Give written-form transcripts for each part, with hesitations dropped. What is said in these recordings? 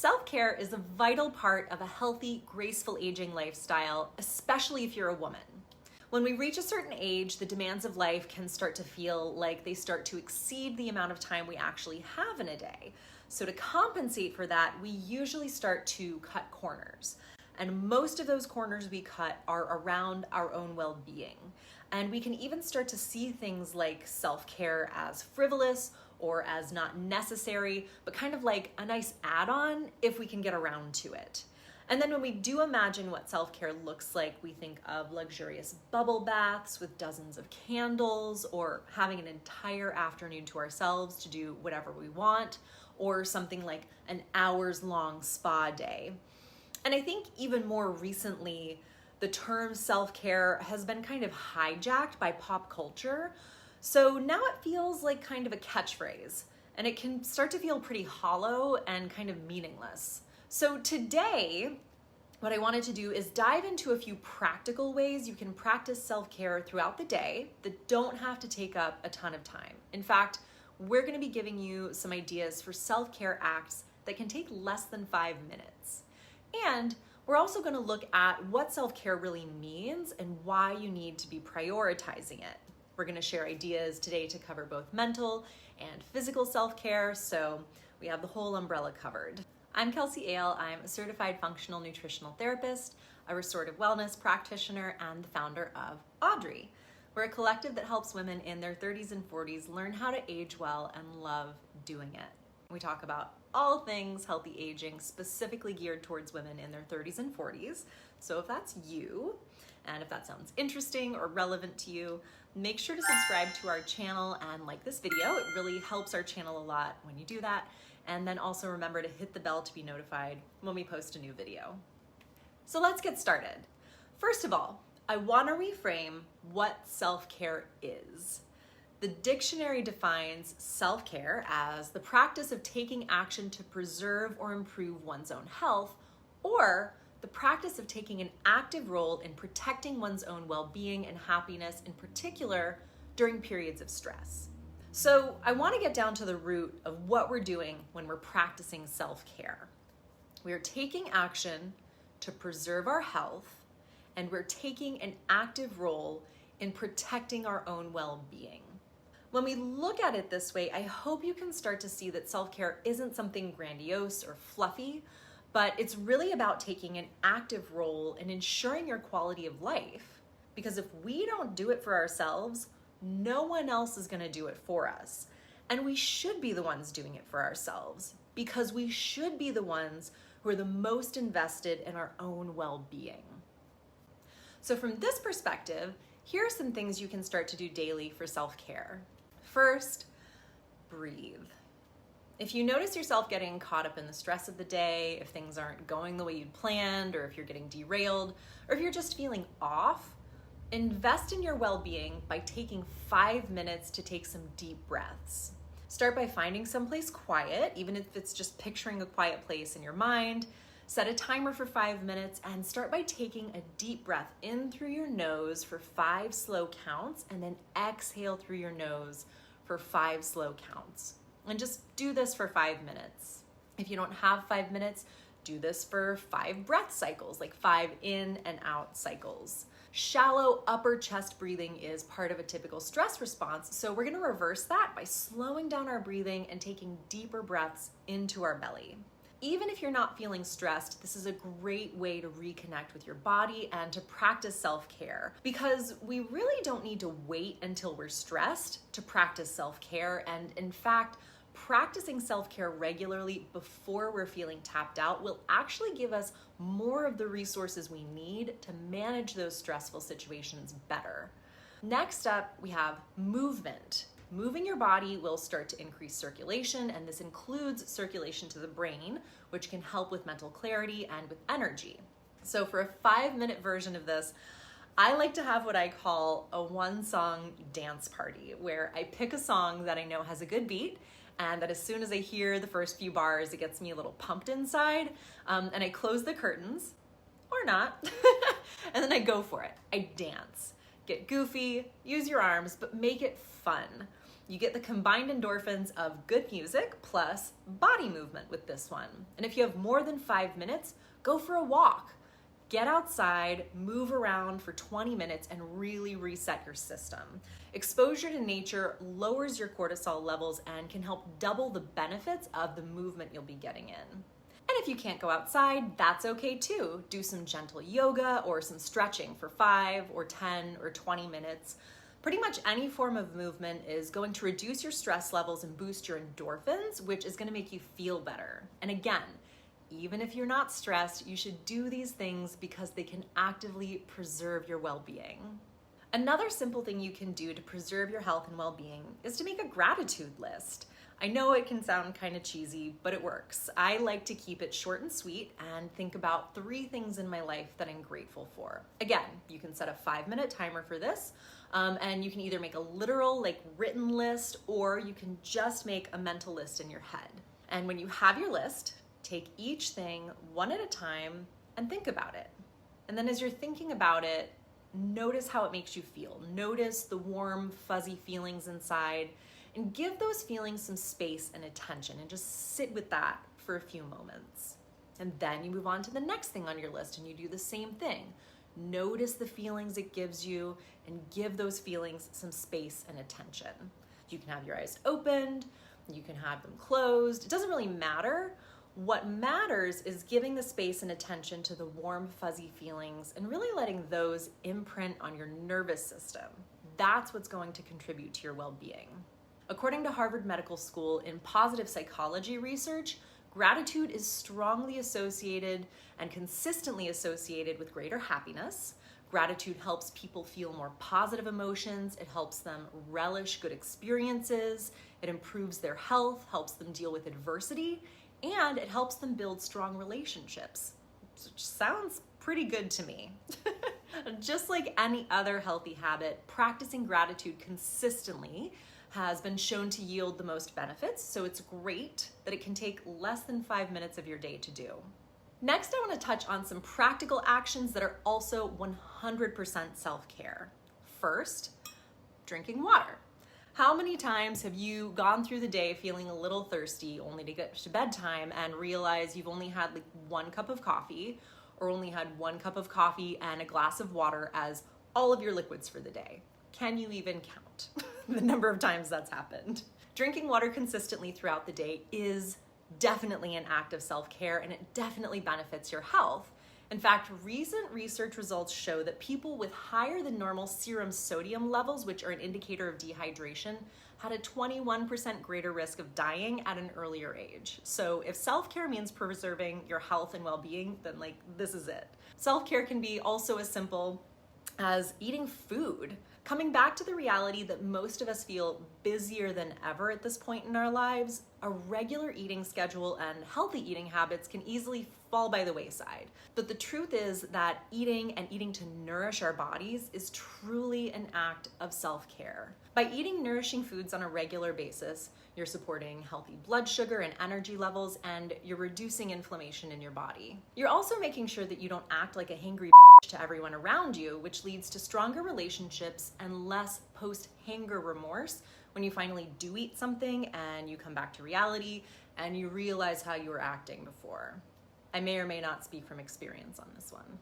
Self-care is a vital part of a healthy, graceful aging lifestyle, especially if you're a woman. When we reach a certain age, the demands of life can start to feel like they start to exceed the amount of time we actually have in a day. So to compensate for that, we usually start to cut corners. And most of those corners we cut are around our own well-being. And we can even start to see things like self-care as frivolous or as not necessary, but kind of like a nice add-on if we can get around to it. And then when we do imagine what self-care looks like, we think of luxurious bubble baths with dozens of candles, or having an entire afternoon to ourselves to do whatever we want, or something like an hours-long spa day. And I think even more recently, the term self-care has been kind of hijacked by pop culture. So now it feels like kind of a catchphrase, and it can start to feel pretty hollow and kind of meaningless. So today, what I wanted to do is dive into a few practical ways you can practice self-care throughout the day that don't have to take up a ton of time. In fact, we're going to be giving you some ideas for self-care acts that can take less than 5 minutes. And we're also going to look at what self-care really means and why you need to be prioritizing it. We're going to share ideas today to cover both mental and physical self-care, so we have the whole umbrella covered. I'm Kelsey Ale. I'm a certified functional nutritional therapist, a restorative wellness practitioner, and the founder of Audre. We're a collective that helps women in their 30s and 40s learn how to age well and love doing it. We talk about all things healthy aging, specifically geared towards women in their 30s and 40s. So if that's you, and if that sounds interesting or relevant to you, make sure to subscribe to our channel and like this video. It really helps our channel a lot when you do that. And then also remember to hit the bell to be notified when we post a new video. So let's get started. First of all, I want to reframe what self-care is. The dictionary defines self-care as the practice of taking action to preserve or improve one's own health, or the practice of taking an active role in protecting one's own well-being and happiness, in particular during periods of stress. So I want to get down to the root of what we're doing when we're practicing self-care. We are taking action to preserve our health, and we're taking an active role in protecting our own well-being. When we look at it this way, I hope you can start to see that self-care isn't something grandiose or fluffy, but it's really about taking an active role in ensuring your quality of life. Because if we don't do it for ourselves, no one else is going to do it for us. And we should be the ones doing it for ourselves, because we should be the ones who are the most invested in our own well-being. So from this perspective, here are some things you can start to do daily for self-care. First, breathe. If you notice yourself getting caught up in the stress of the day, if things aren't going the way you'd planned, or if you're getting derailed, or if you're just feeling off, invest in your well-being by taking 5 minutes to take some deep breaths. Start by finding someplace quiet, even if it's just picturing a quiet place in your mind. Set a timer for 5 minutes and start by taking a deep breath in through your nose for 5 slow counts, and then exhale through your nose for 5 slow counts. And just do this for 5 minutes. If you don't have 5 minutes, do this for 5 breath cycles, like 5 in and out cycles. Shallow upper chest breathing is part of a typical stress response, so we're going to reverse that by slowing down our breathing and taking deeper breaths into our belly. Even if you're not feeling stressed, this is a great way to reconnect with your body and to practice self-care, because we really don't need to wait until we're stressed to practice self-care. And in fact, practicing self-care regularly before we're feeling tapped out will actually give us more of the resources we need to manage those stressful situations better. Next up, we have movement. Moving your body will start to increase circulation, and this includes circulation to the brain, which can help with mental clarity and with energy. So for a 5-minute version of this, I like to have what I call a 1-song dance party, where I pick a song that I know has a good beat, and that as soon as I hear the first few bars, it gets me a little pumped inside, and I close the curtains, or not, and then I go for it. I dance. Get goofy, use your arms, but make it fun. You get the combined endorphins of good music plus body movement with this one. And if you have more than 5 minutes, go for a walk. Get outside, move around for 20 minutes, and really reset your system. Exposure to nature lowers your cortisol levels and can help double the benefits of the movement you'll be getting in. And if you can't go outside, that's okay too. Do some gentle yoga or some stretching for 5 or 10 or 20 minutes. Pretty much any form of movement is going to reduce your stress levels and boost your endorphins, which is going to make you feel better. And again, even if you're not stressed, you should do these things because they can actively preserve your well-being. Another simple thing you can do to preserve your health and well-being is to make a gratitude list. I know it can sound kind of cheesy, but it works. I like to keep it short and sweet and think about 3 things in my life that I'm grateful for. Again, you can set a 5-minute timer for this, and you can either make a literal, written list, or you can just make a mental list in your head. And when you have your list, take each thing one at a time and think about it. And then as you're thinking about it, notice how it makes you feel. Notice the warm, fuzzy feelings inside, and give those feelings some space and attention, and just sit with that for a few moments. And then you move on to the next thing on your list and you do the same thing. Notice the feelings it gives you and give those feelings some space and attention. You can have your eyes opened, you can have them closed. It doesn't really matter. What matters is giving the space and attention to the warm, fuzzy feelings and really letting those imprint on your nervous system. That's what's going to contribute to your well-being. According to Harvard Medical School, in positive psychology research, gratitude is strongly associated and consistently associated with greater happiness. Gratitude helps people feel more positive emotions. It helps them relish good experiences. It improves their health, helps them deal with adversity, and it helps them build strong relationships. Which sounds pretty good to me. Just like any other healthy habit, practicing gratitude consistently has been shown to yield the most benefits, so it's great that it can take less than 5 minutes of your day to do. Next, I want to touch on some practical actions that are also 100% self-care. First, drinking water. How many times have you gone through the day feeling a little thirsty only to get to bedtime and realize you've only had 1 cup of coffee, or only had 1 cup of coffee and a glass of water as all of your liquids for the day? Can you even count the number of times that's happened? Drinking water consistently throughout the day is definitely an act of self-care, and it definitely benefits your health. In fact, recent research results show that people with higher than normal serum sodium levels, which are an indicator of dehydration, had a 21% greater risk of dying at an earlier age. So if self-care means preserving your health and well-being, then this is it. Self-care can be also as simple as eating food. Coming back to the reality that most of us feel busier than ever at this point in our lives, a regular eating schedule and healthy eating habits can easily fall by the wayside. But the truth is that eating and eating to nourish our bodies is truly an act of self-care. By eating nourishing foods on a regular basis, you're supporting healthy blood sugar and energy levels, and you're reducing inflammation in your body. You're also making sure that you don't act like a hangry to everyone around you, which leads to stronger relationships and less post-hanger remorse when you finally do eat something and you come back to reality and you realize how you were acting before. I may or may not speak from experience on this one.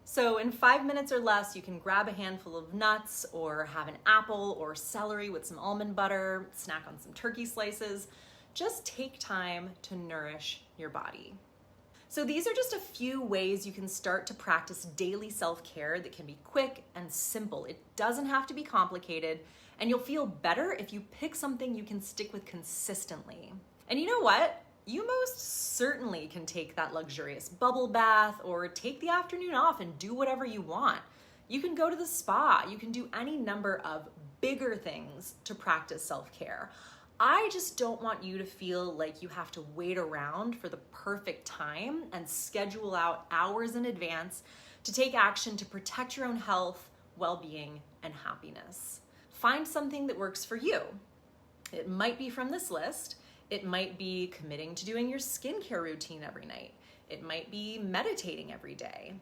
So in 5 minutes or less, you can grab a handful of nuts or have an apple or celery with some almond butter, snack on some turkey slices. Just take time to nourish your body. So these are just a few ways you can start to practice daily self-care that can be quick and simple. It doesn't have to be complicated, and you'll feel better if you pick something you can stick with consistently. And you know what? You most certainly can take that luxurious bubble bath or take the afternoon off and do whatever you want. You can go to the spa. You can do any number of bigger things to practice self-care. I just don't want you to feel like you have to wait around for the perfect time and schedule out hours in advance to take action to protect your own health, well-being, and happiness. Find something that works for you. It might be from this list. It might be committing to doing your skincare routine every night. It might be meditating every day.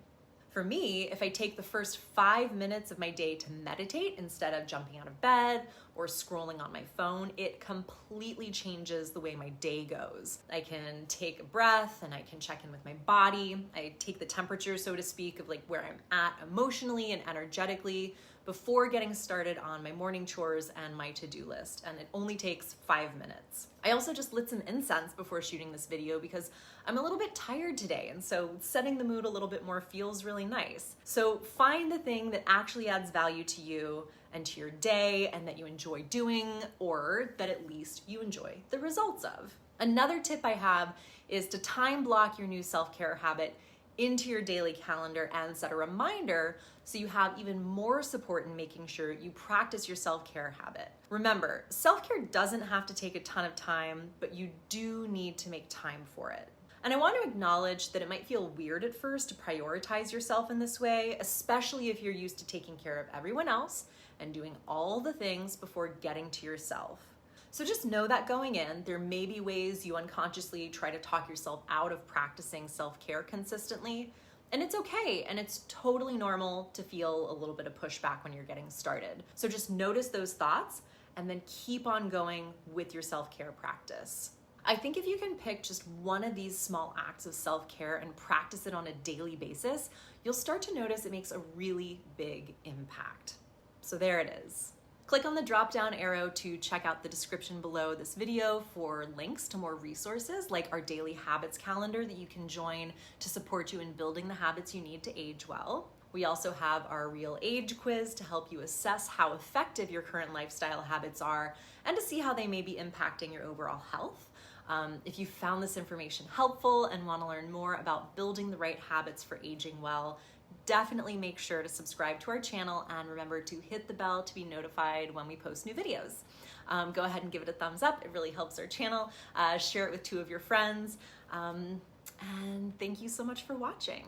For me, if I take the first 5 minutes of my day to meditate instead of jumping out of bed, or scrolling on my phone, it completely changes the way my day goes. I can take a breath and I can check in with my body. I take the temperature, so to speak, of like where I'm at emotionally and energetically before getting started on my morning chores and my to-do list, and it only takes 5 minutes. I also just lit some incense before shooting this video because I'm a little bit tired today, and so setting the mood a little bit more feels really nice. So find the thing that actually adds value to you and to your day and that you enjoy doing, or that at least you enjoy the results of. Another tip I have is to time block your new self-care habit into your daily calendar and set a reminder so you have even more support in making sure you practice your self-care habit. Remember, self-care doesn't have to take a ton of time, but you do need to make time for it. And I want to acknowledge that it might feel weird at first to prioritize yourself in this way, especially if you're used to taking care of everyone else and doing all the things before getting to yourself. So just know that going in, there may be ways you unconsciously try to talk yourself out of practicing self-care consistently, and it's okay, and it's totally normal to feel a little bit of pushback when you're getting started. So just notice those thoughts and then keep on going with your self-care practice. I think if you can pick just one of these small acts of self-care and practice it on a daily basis, you'll start to notice it makes a really big impact. So there it is. Click on the drop-down arrow to check out the description below this video for links to more resources like our daily habits calendar that you can join to support you in building the habits you need to age well. We also have our real age quiz to help you assess how effective your current lifestyle habits are and to see how they may be impacting your overall health. If you found this information helpful and want to learn more about building the right habits for aging well, definitely make sure to subscribe to our channel and remember to hit the bell to be notified when we post new videos. Go ahead and give it a thumbs up. It really helps our channel. Share it with 2 of your friends. And thank you so much for watching.